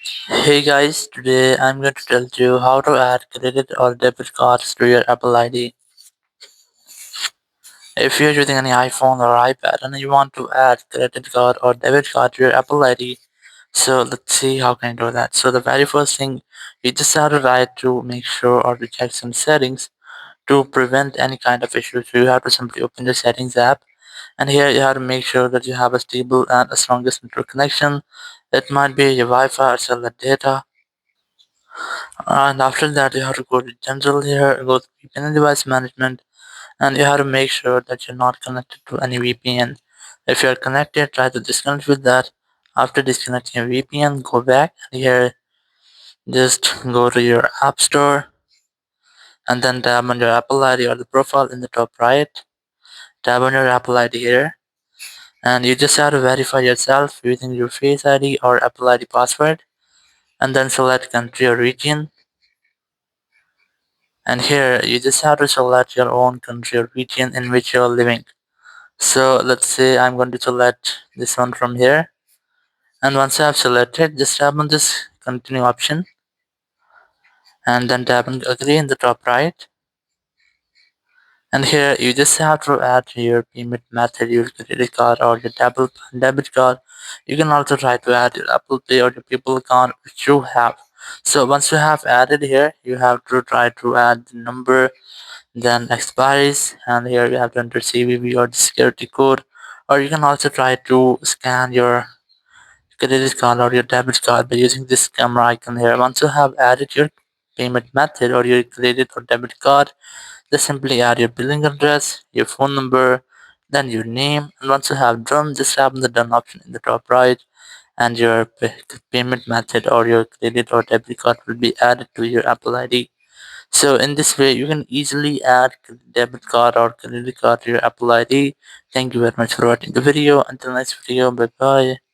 Hey guys, today I'm going to tell you how to add credit or debit cards to your Apple ID. If you're using any iPhone or iPad and you want to add credit card or debit card to your Apple ID, so let's see how can you do that. So the very first thing, you just have to try to make sure or to check some settings to prevent any kind of issue. So you have to simply open the settings app, and here you have to make sure that you have a stable and a strongest network connection. It might be your Wi-Fi or cellular data. And after that, you have to go to general here, go to VPN and device management, and you have to make sure that you're not connected to any VPN. If you're connected, try to disconnect with that. After disconnecting your VPN, go back and here just go to your App Store and then tap on your Apple ID or the profile in the top right. Tap on your Apple ID here, and you just have to verify yourself using your Face ID or Apple ID password, and then select country or region. And here you just have to select your own country or region in which you're living. So let's say I'm going to select this one from here. And once I have selected, just tap on this continue option and then tap on agree in the top right. And here you just have to add your payment method, your credit card or your debit card. You can also try to add your Apple Pay or your People account which you have. So once you have added here, you have to try to add the number, then expiries, and here you have to enter CVV or the security code, or you can also try to scan your credit card or your debit card by using this camera icon here. Once you have added your payment method or your credit or debit card, just simply add your billing address, your phone number, then your name, and once you have done, just tap on the done option in the top right, and your payment method or your credit or debit card will be added to your Apple ID. So in this way, you can easily add debit card or credit card to your Apple ID. Thank you very much for watching the video. Until next video, bye bye.